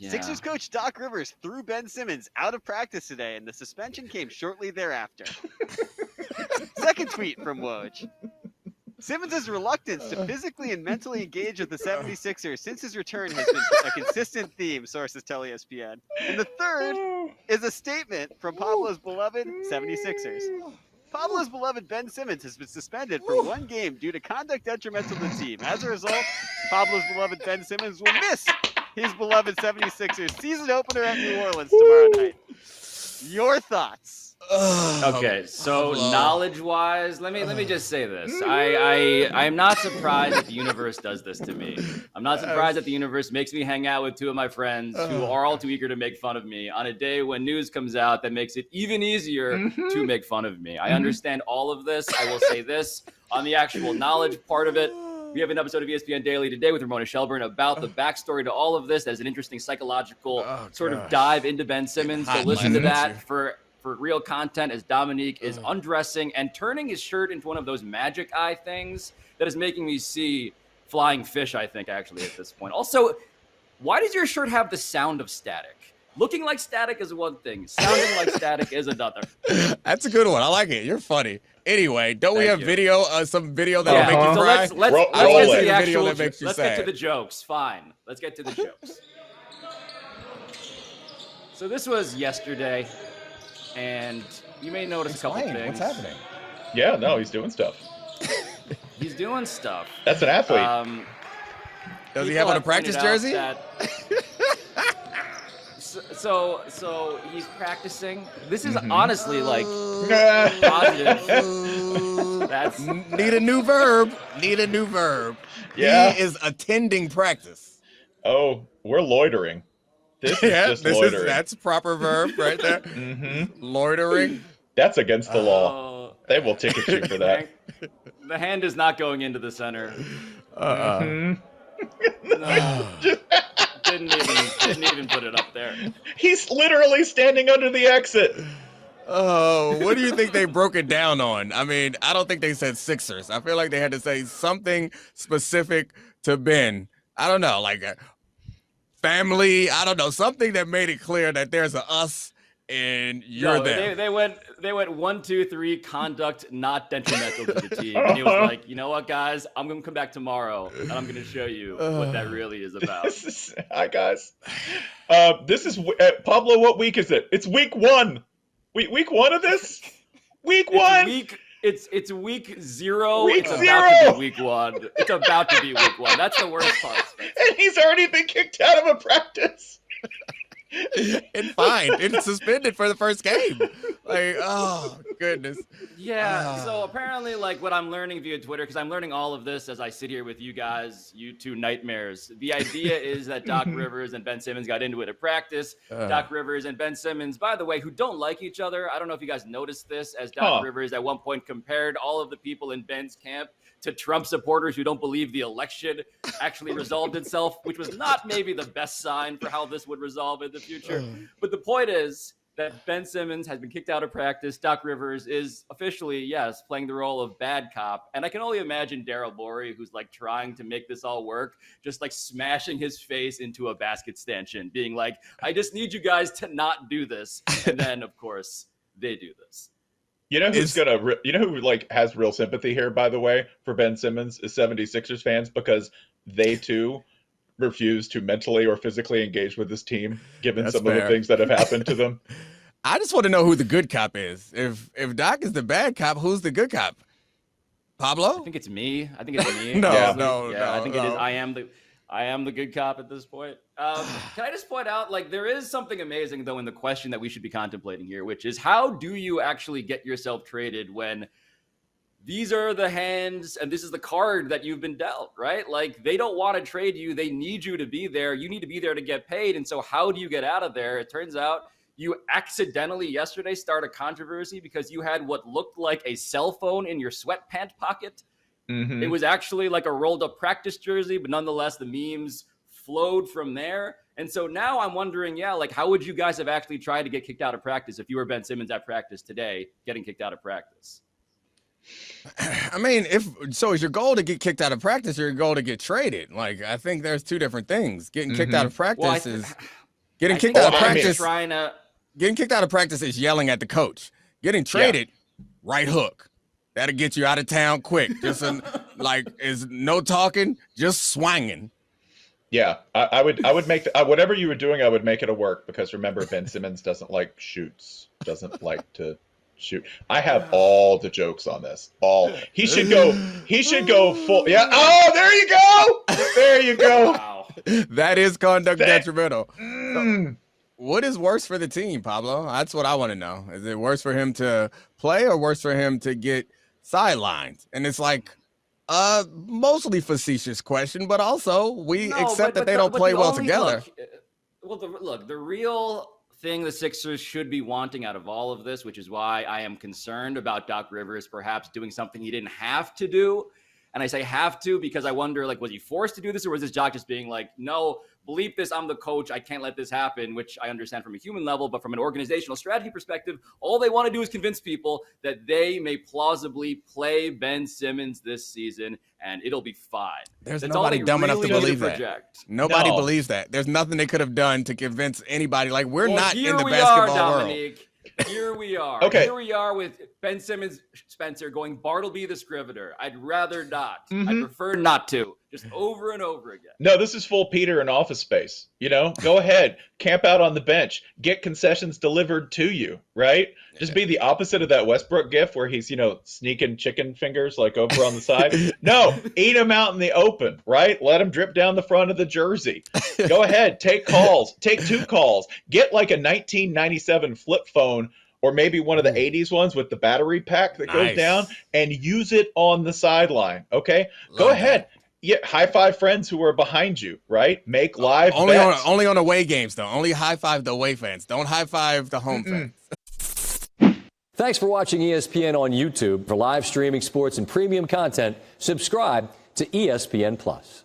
Yeah. Sixers coach Doc Rivers threw Ben Simmons out of practice today, and the suspension came shortly thereafter. Second tweet from Woj. Simmons' reluctance to physically and mentally engage with the 76ers since his return has been a consistent theme, sources tell ESPN. And the third is a statement from Pablo's beloved 76ers. Pablo's beloved Ben Simmons has been suspended for 1 game due to conduct detrimental to the team. As a result, Pablo's beloved Ben Simmons will miss his beloved 76ers season opener at New Orleans tomorrow night. Your thoughts? Okay, so knowledge-wise, let me just say this. I'm not surprised that the universe does this to me. I'm not surprised that the universe makes me hang out with 2 of my friends who are all too eager to make fun of me on a day when news comes out that makes it even easier to make fun of me. I understand all of this. I will say this on the actual knowledge part of it. We have an episode of ESPN Daily today with Ramona Shelburne about the backstory to all of this. As an interesting psychological sort of dive into Ben Simmons. So listen to that for real content as Dominique is undressing and turning his shirt into one of those magic eye things that is making me see flying fish, I think, actually, at this point. Also, why does your shirt have the sound of static? Looking like static is one thing. Sounding like static is another. That's a good one. I like it. You're funny. Anyway, don't we have video, some video that'll make you cry? So let's get to the actual, that makes you let's sad. get to the jokes. Fine. Let's get to the jokes. So this was yesterday, and you may notice a couple things. What's happening? Yeah, no, he's doing stuff. He's doing stuff. That's an athlete. Does he have on a practice jersey? So he's practicing. This is honestly like positive. That's need a new verb. Yeah. He is attending practice. Oh, we're loitering. This is just loitering. That's a proper verb right there. Loitering. That's against the law. They will ticket you for that. The hand is not going into the center. Didn't even put it up there. He's literally standing under the exit. Oh, what do you think they broke it down on? I mean, I don't think they said Sixers. I feel like they had to say something specific to Ben. I don't know, like a family. I don't know, something that made it clear that there's a us and you're there. They went 1, 2, 3 conduct not detrimental to the team. And he was like, you know what, guys, I'm gonna come back tomorrow and I'm gonna show you what that really is about. Hi guys. This is Pablo. What week is it? It's week 1. Week 1 of this. Week 1. It's week 0. Week it's 0. About to be week 1. It's about to be week 1. That's the worst part. And he's already been kicked out of a practice. And fine. It's suspended for the first game. Like, oh, goodness. Yeah, so apparently, like, what I'm learning via Twitter, because I'm learning all of this as I sit here with you guys, you two nightmares. The idea is that Doc Rivers and Ben Simmons got into it at practice. Doc Rivers and Ben Simmons, by the way, who don't like each other. I don't know if you guys noticed this, as Doc Rivers at one point compared all of the people in Ben's camp to Trump supporters who don't believe the election actually resolved itself, which was not maybe the best sign for how this would resolve in the future. But the point is that Ben Simmons has been kicked out of practice. Doc Rivers is officially, yes, playing the role of bad cop. And I can only imagine Daryl Morey, who's like trying to make this all work, just like smashing his face into a basket stanchion, being like, I just need you guys to not do this. And then, of course, they do this. You know who's who like has real sympathy here, by the way, for Ben Simmons is 76ers fans, because they too refuse to mentally or physically engage with this team, given some of the things that have happened to them. I just want to know who the good cop is. If Doc is the bad cop, who's the good cop? Pablo? I think it's me. I think No. I think it is. I am the good cop at this point. Can I just point out, like, there is something amazing, though, in the question that we should be contemplating here, which is how do you actually get yourself traded when these are the hands and this is the card that you've been dealt, right? Like, they don't want to trade you. They need you to be there. You need to be there to get paid. And so how do you get out of there? It turns out you accidentally yesterday start a controversy because you had what looked like a cell phone in your sweatpant pocket. It was actually like a rolled up practice jersey, but nonetheless, the memes flowed from there. And so now I'm wondering, like, how would you guys have actually tried to get kicked out of practice if you were Ben Simmons at practice today, getting kicked out of practice? I mean, is your goal to get kicked out of practice or your goal to get traded? Like, I think there's two different things. Getting kicked out of practice is Getting kicked out of practice. Trying to... Getting kicked out of practice is yelling at the coach. Getting traded, right hook. That'll get you out of town quick. Just is no talking, just swinging. Yeah, I would make whatever you were doing, I would make it a work, because remember, Ben Simmons doesn't like shoots, doesn't like to shoot. I have all the jokes on this. He should go full. Yeah. Oh, there you go. There you go. Wow. That is conduct detrimental. So, what is worse for the team, Pablo? That's what I want to know. Is it worse for him to play or worse for him to get sidelined? And it's like mostly facetious question, but also we accept that they don't play well together. Look, the real thing the Sixers should be wanting out of all of this, which is why I am concerned about Doc Rivers perhaps doing something he didn't have to do. And I say have to because I wonder, like, was he forced to do this, or was this Doc just being like, no, bleep this, I'm the coach, I can't let this happen, which I understand from a human level, but from an organizational strategy perspective, all they want to do is convince people that they may plausibly play Ben Simmons this season, and it'll be fine. That's nobody dumb enough to believe that. Nobody believes that. There's nothing they could have done to convince anybody. Like, we're not in the basketball world. Here we are. Okay. Here we are with Ben Simmons, Spencer, going Bartleby the Scrivener. I'd rather not. I prefer not to. Just over and over again. No, this is full Peter in Office Space. Go ahead, camp out on the bench, get concessions delivered to you, right? Just be the opposite of that Westbrook gif where he's, sneaking chicken fingers like over on the side. No, eat them out in the open, right? Let them drip down the front of the jersey. Go ahead, take calls, take 2 calls, get like a 1997 flip phone, or maybe one of the 80s ones with the battery pack that goes down, and use it on the sideline, okay? Go ahead. Yeah, high five friends who are behind you, right? Make live bets. Only on away games, though. Only high five the away fans. Don't high five the home fans. Thanks for watching ESPN on YouTube. For live streaming sports and premium content, subscribe to ESPN Plus.